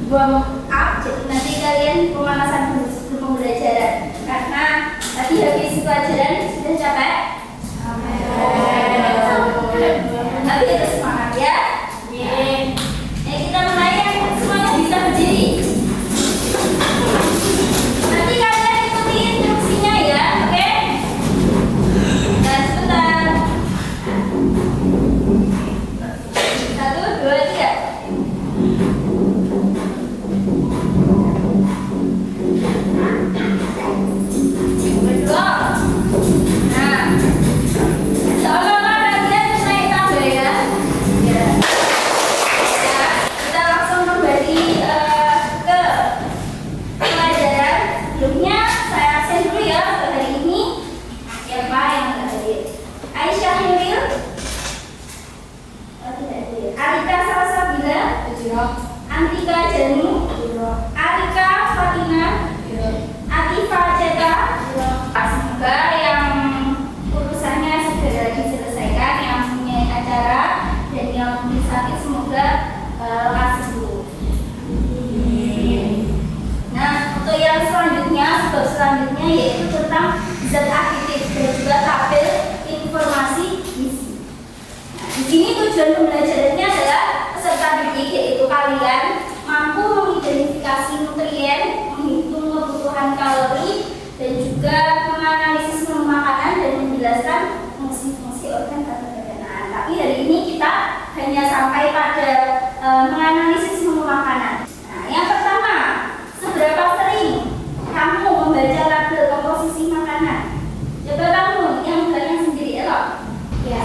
warm up, jadi nanti kalian pemanasan dulu sebelum pembelajaran. Karena tadi habis pelajaran sudah capek. Tapi harus semangat ya. Kita mulai yang semuanya bisa berdiri. Nanti kalian ikuti instruksinya ya, oke? Dan sebentar. 1, 2, 3. Berdua. Nah, seolah-olah kalian naik tangga ya. Ya. Kita langsung kembali ke pelajaran. Sebelumnya saya absen dulu ya untuk hari ini. Siapa yang nggak hadir? Aisyah Hindil. Oh, tidak hadir. Alika Salsabila. Antika Janu. Alika Fatina. Atifa Ceta. Semoga yang urusannya segera diselesaikan, yang punya acara dan yang sakit semoga lekas sembuh. Nah, untuk yang selanjutnya, sebab selanjutnya yaitu tentang zat aktif dan juga tabel informasi gizi. Nah, di sini tujuan pembelajarannya adalah peserta didik, yaitu kalian mampu mengidentifikasi nutrien, menghitung kebutuhan kalori, dan juga menganalisis menu makanan dan menjelaskan fungsi-fungsi organ pada badan. Nah, tapi hari ini kita hanya sampai pada menganalisis menu makanan. Nah, yang pertama, seberapa sering kamu membaca label komposisi makanan? Coba kamu yang belakang sendiri, elok. Ya.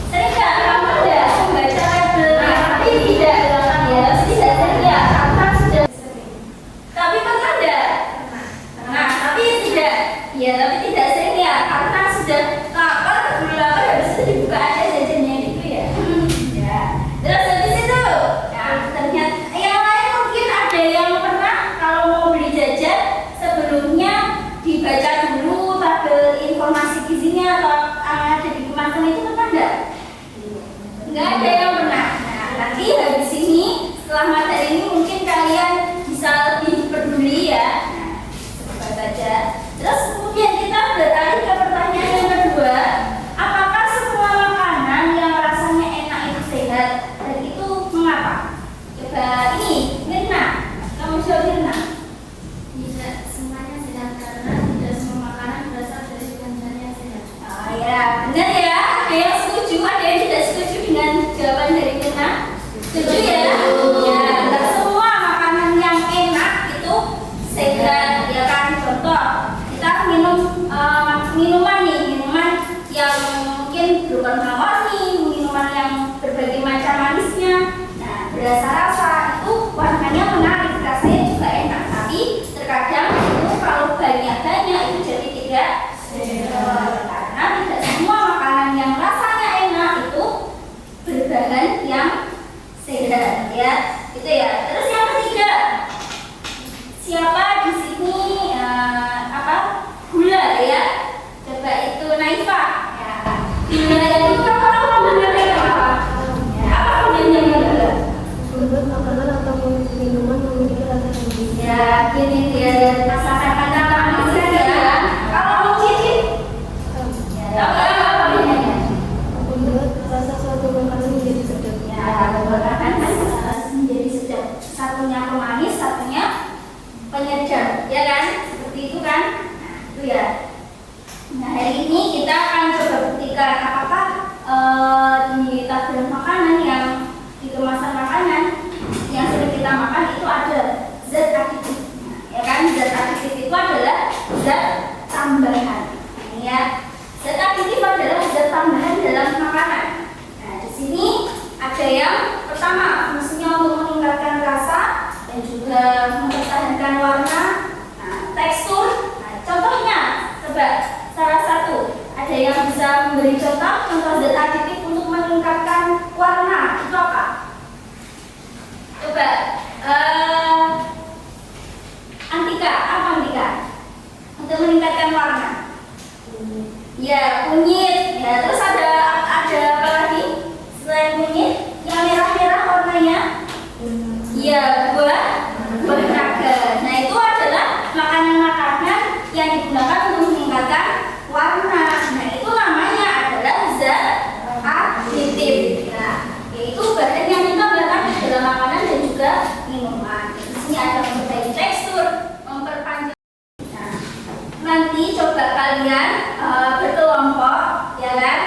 Seringkah kamu ada membaca label tapi tidak ya, tidak sering ya, karena sudah sering. Tapi pernah ada? Nah, tapi tidak. Ya, tapi tidak sering ya, karena sudah lapar habis itu dibuka aja jajannya gitu ya. Ya. Terus habis itu, nah, ternyata yang lain mungkin ada yang pernah kalau mau beli jajan sebelumnya dibaca dulu tabel informasi gizinya atau ada di kemasan itu pernah enggak? Enggak ada yang pernah. Nah, nanti habis ini setelah materi ini mungkin kalian bisa lebih peduli ya. Nah, coba baca. Terus kemudian kita beralih ke pertanyaan yang kedua, apakah semua makanan yang rasanya enak itu sehat? Dan itu mengapa? Coba ini, Mirna, kamu jawab Mirna. Tidak semuanya sehat karena tidak semua makanan berasal dari bahan yang sehat. Oh ya, benar ya. Ada yang setuju, ada yang tidak setuju dengan jawaban dari Mirna? Setuju ya? Ya, tidak semua makanan yang enak itu sehat, ya kan? Contoh, kita minum minuman yang mungkin berwarna-warni, minuman yang berbagai macam manisnya. Nah, berasa-rasa itu warnanya menarik, rasanya juga enak. Tapi terkadang itu kalau banyak-banyak itu jadi tidak sehat. Karena tidak semua makanan yang rasanya enak itu berbahan yang sehat, ya. Itu ya. Terus yang ketiga, siapa di sini gula ya? Coba itu Naifa. Ya. Gula itu kamu benar apa? Ya, apa gunanya gula? Membuat makanan atau minuman memiliki rasa manis. Ya, gini dia rasakan kata manis ya. Kalau mungkin ya, apa gunanya? Membuat rasa suatu makanan menjadi sedap. Ya, makanan menjadi sedap. Satunya pemanis, satunya penyedap, ya kan? Seperti itu kan? Nah, itu ya. Nah, hari ini kita akan coba buktikan apakah di tabel makanan yang di kemasan makanan yang sering kita makan itu ada zat aditif. Nah, ya kan? Zat aditif itu adalah zat tambahan. Ini ya. Zat aditif adalah zat tambahan dalam makanan. Nah, di sini ada yang pertama, fungsinya untuk meningkatkan rasa dan juga mempertahankan warna, tekstur. Nah, contohnya, coba salah satu ada yang bisa memberi contoh zat aditif untuk meningkatkan warna itu apa? Coba Antika, apa Antika? Untuk meningkatkan warna? Ya, kunyit. Ya, terus ada apa lagi selain kunyit? Yang merah-merah warnanya? Iya, buah naga. Nah, itu adalah makanan-makanan yang digunakan untuk meningkatkan warna. Nah, itu namanya adalah zat aditif. Nah, yaitu bahan yang ditambahkan di dalam makanan dan juga minuman. Di sini ada memperbaiki tekstur, memperpanjang. Nah, nanti coba kalian berkelompok, ya kan?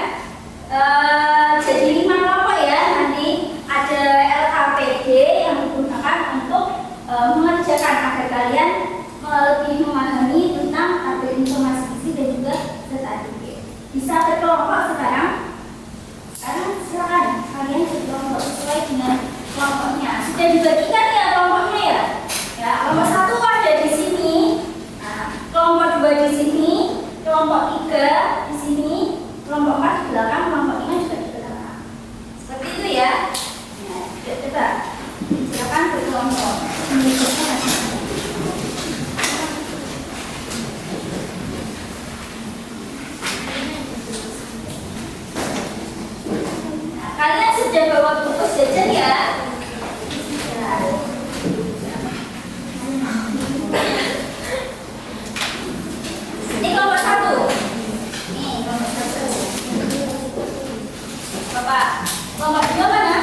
Jadi 5 kelompok ya. Nanti ada LKPD yang digunakan untuk mengerjakan agar kalian lebih memahami tentang tabel informasi gizi dan juga zat aditif. Bisa berkelompok sekarang. Sekarang silakan kalian berkelompok sesuai dengan kelompoknya. Sudah dibagikan ya kelompoknya ya. Ya, kelompok 1 ada di sini. Nah, kelompok 2 di sini, kelompok 3 di sini, kelompok 4 di belakang, kelompok 5 juga di belakang. Seperti itu ya. Nah, coba silakan berkelompok. Nah, kalian sudah bawa buku jajan ya? Ini kelompok 1. Nih, kelompok 1. Bapak, kelompok 2 mana?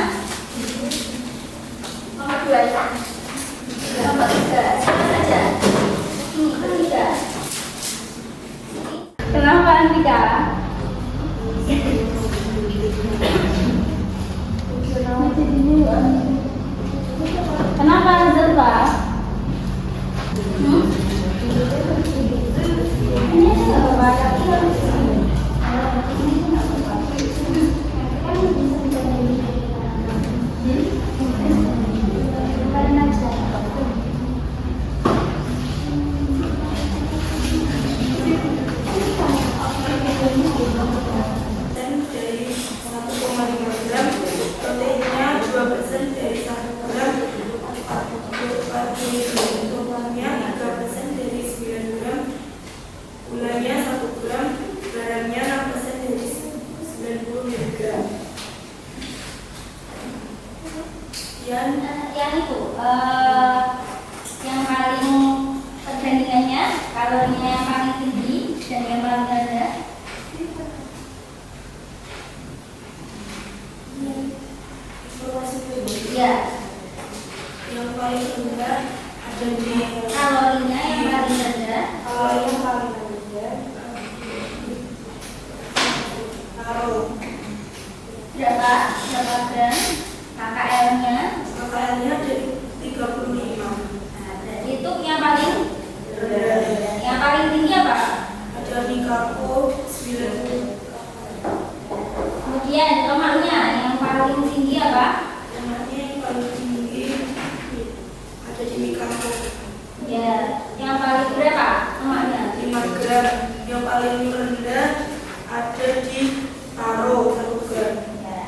Kelompok 2 ya? Kelompok 3. Siapa saja? Andika. Kenapa Andika? Kenapa Zalfa? Ini dari 1,5 gram, proteinnya 2% dari 1 gram, karbohidratnya 3% dari 9 gram, gulanya 1 gram, garamnya 6% dari 90 mg. yang itu yang paling perbandingannya kalorinya yang paling tinggi dan yang paling rendah. Ya, Yang paling rendah ada di kalorinya yang paling rendah. yang paling rendah taruh Berapa gram KKL-nya? KKL-nya dari 35. Nah, berarti itu yang paling rendah. yang paling tinggi apa? Ada di karbo 90. Kemudian lemaknya yang paling tinggi apa? Lemaknya yang paling tinggi ada di mie karbo Ya, yang paling berapa lemaknya? 5 gram. Yang paling rendah ada di taro 1 gram. Ya.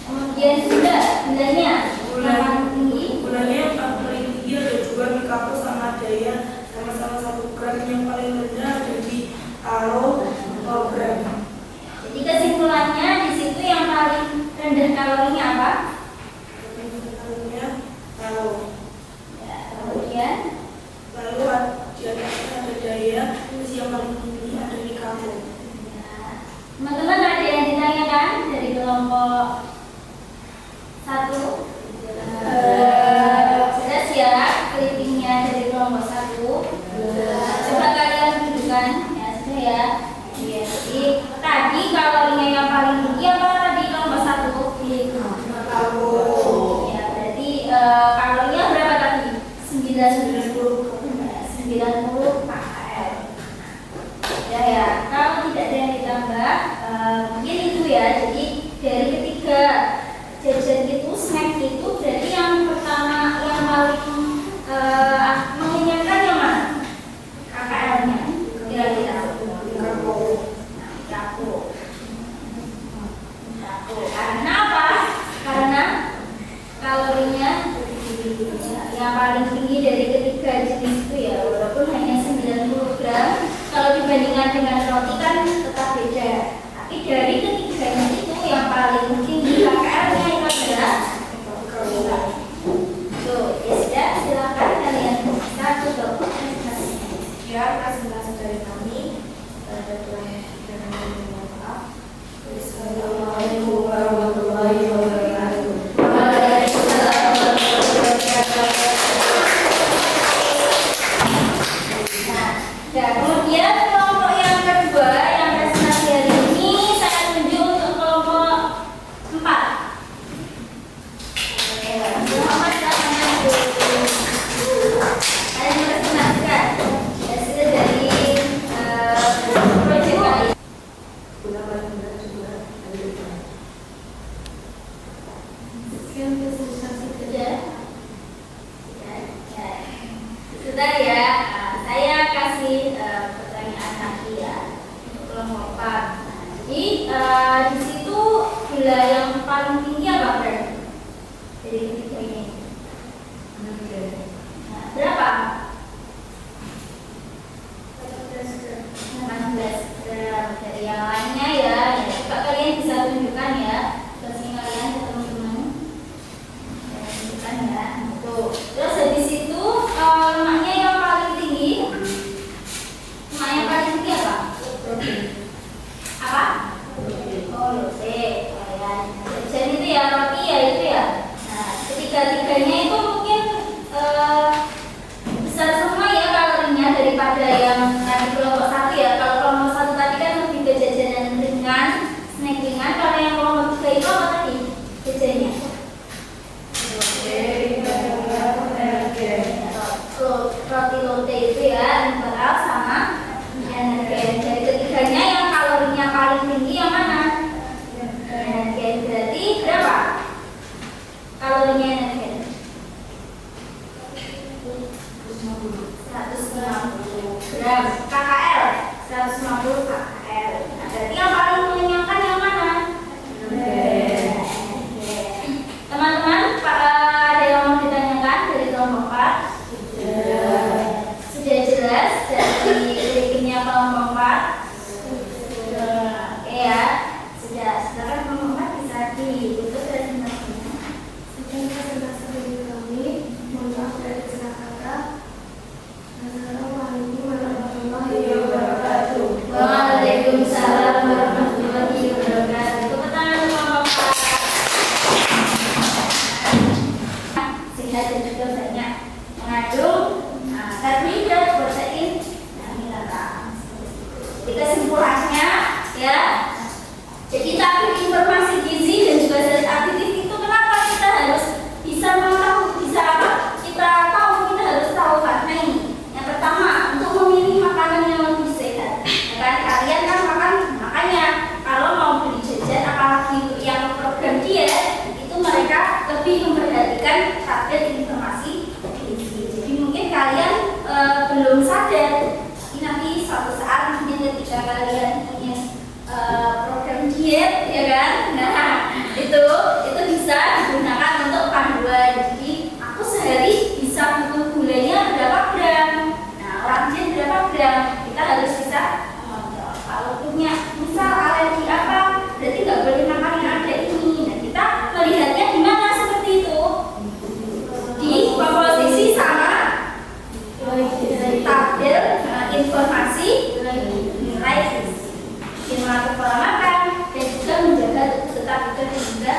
Kemudian gulanya yang paling tinggi. Gulanya yang paling tinggi ada juga mie karbo sama daya sama-sama 1 gram. Yang paling rendah ada di taro 0 gram. Jadi kesimpulannya di situ yang paling rendah kalorinya apa? Kalorinya taro. Ya, kemudian Lalu di atasnya ada daya, terus yang paling tinggi ada mie karbo. ya. Teman-teman ada yang ditanyakan dari kelompok 1? Jelas ya clippingnya dari kelompok 1. Coba kalian tunjukkan ya, sudah ya. Ya, jadi tadi kalorinya yang paling tinggi apa tadi kelompok 1? Karbo Ya, berarti kalorinya berapa tadi? 90 KKL. Ya, kalau tidak ada yang ditambah, mungkin itu ya. Jadi dari ketiga jajan itu, snack itu, berarti yang pertama yang paling mengenyangkan yang mana? KKL-nya. Kira-kira. karbo. Karbo. Karena apa? Karena kalorinya yang paling tinggi dari ketiga jenis itu ya, walaupun hanya 90 gram. Kalau dibandingkan dengan roti kan tetap beda. Tapi dari ketiganya itu yang paling tinggi KKL-nya itu adalah tuh, ya sudah. Sebentar ya, saya kasih pertanyaan lagi ya untuk kelompok 4. Jadi di situ gula yang paling tinggi apa berarti? Dari ketiga ini. Nah, berapa? 16 gram. Dari yang lainnya ya, coba kalian bisa tunjukkan ya versi kalian ke teman-teman. Tunjukkan ya. Tuh. Terus habis itu lemaknya yang paling tinggi. Lemak yang paling tinggi apa? Apa? Oh, roti. Jadi itu ya roti ya itu ya. Nah, ketiga-tiganya itu mungkin besar semua ya kalorinya daripada yang tadi kelompok 1 ya. Kalau kelompok 1 tadi kan lebih ke jajanan ringan, snack ringan. Kalau yang kelompok 3 itu apa tadi jajannya? Roti lote itu ya, liberal sama energen. Dari ketiganya yang kalorinya paling tinggi yang mana? Energen. Berarti berapa kalorinya energen? 150 gram. KKL 150 KKL. Nah, berarti yang paling mengenyangkan yang mana? Teman-teman, ada yang mau ditanyakan dari kelompok 4? Sudah jelas dari rekeningnya kelompok 4? Oke ya. Sudah. Silakan kelompok 4 bisa ditutup presentasinya. Sekian presentasi dari kami. Mohon maaf dari salah kata. Assalamualaikum warahmatullahi wabarakatuh. Waalaikumsalam warahmatullahi wabarakatuh. Tepuk tangan kelompok 4. Sehat dan juga banyak mengandung karbohidrat, protein, dan mineral. Jadi kesimpulannya ya. Jadi tabel informasi gizi dan juga zat aditif itu kenapa kita harus bisa mengetahui, bisa apa? Kita tahu, kita harus tahu karena ini. Yang pertama, untuk memilih makanan yang lebih sehat. Dan kalian kan makan, makanya kalau mau beli jajan apalagi untuk yang program diet itu mereka lebih memperhatikan tabel informasi gizi. Jadi mungkin kalian belum sadar, ini nanti suatu saat mungkin ketika kalian ingin program diet ya kan, nah itu bisa digunakan untuk panduan. Jadi aku sehari bisa butuh gulanya berapa gram, nah orang diet berapa gram, kita harus bisa mengontrol. Kalau punya misal alergi apa, berarti nggak boleh makan yang ada ini. Nah kita melihatnya di mana seperti itu, di komposisi sama tabel informasi nilai gizi, mengatur pola makan dan juga menjaga tubuh tetap hidup dan juga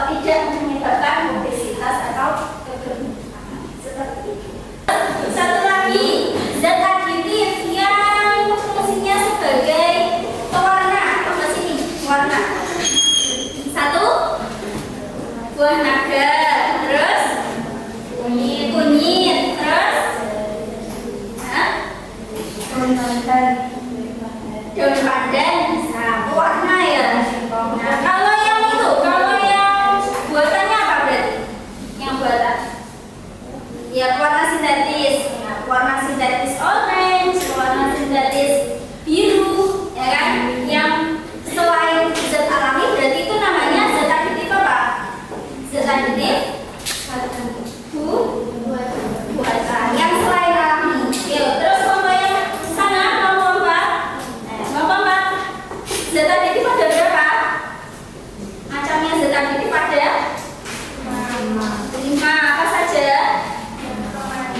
tidak menyebabkan obesitas atau kegemukan seperti itu. Satu lagi, zat aditif yang fungsinya sebagai pewarna. Ke sini, warna. Satu, buah naga, terus kunyit, terus daun pandan bisa pewarna ya. Nah, kalau yang buatannya apa berarti? Yang buatan? Ya pewarna sintetis. Nah, pewarna sintetis orange, pewarna sintetis biru, ya kan? Yang selain zat alami berarti itu namanya zat aditif apa? Zat aditif buatan. Yang selain alami. Yuk, terus kelompok yang sana kelompok 4. Kelompok 4 zat aditif ada berapa? Macamnya zat aditif ada 5. Apa saja?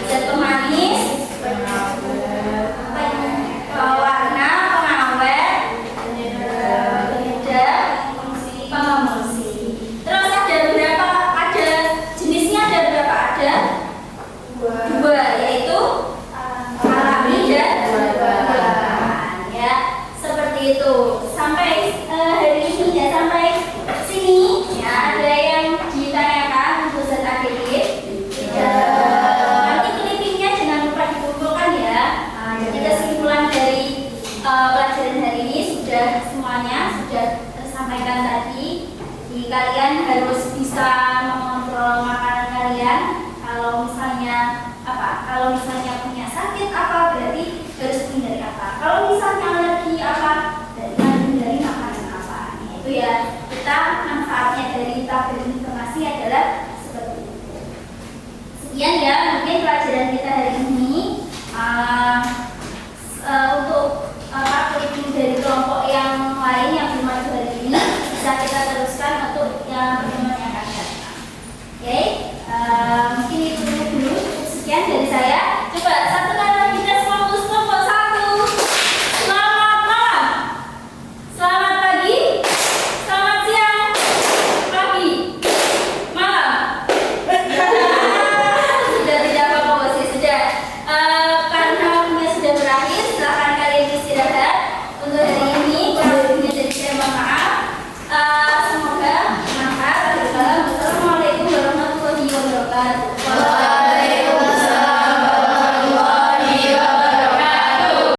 Zat pemanis, pewarna, pengawet, penyedap, pememulsi. Terus ada berapa? Ada jenisnya ada berapa? Ada 2, yaitu alami dan buatan. Ya, seperti itu. Sampai hari ini ya, sampai sini ya, ada yang ditanyakan untuk zat aditif? Nanti clippingnya jangan lupa dikumpulkan ya. Jadi kesimpulan dari pelajaran hari ini sudah semuanya sudah tersampaikan tadi. Jadi kalian harus bisa mengontrol makanan kalian. Kalau misalnya Kalau misalnya punya sakit apa, berarti harus menghindari apa. Kalau misalnya alergi apa, berarti harus menghindari makanan apa. Nah, itu ya, kita manfaatnya dari tabel informasi adalah seperti itu. Sekian ya, mungkin pelajaran kita hari ini.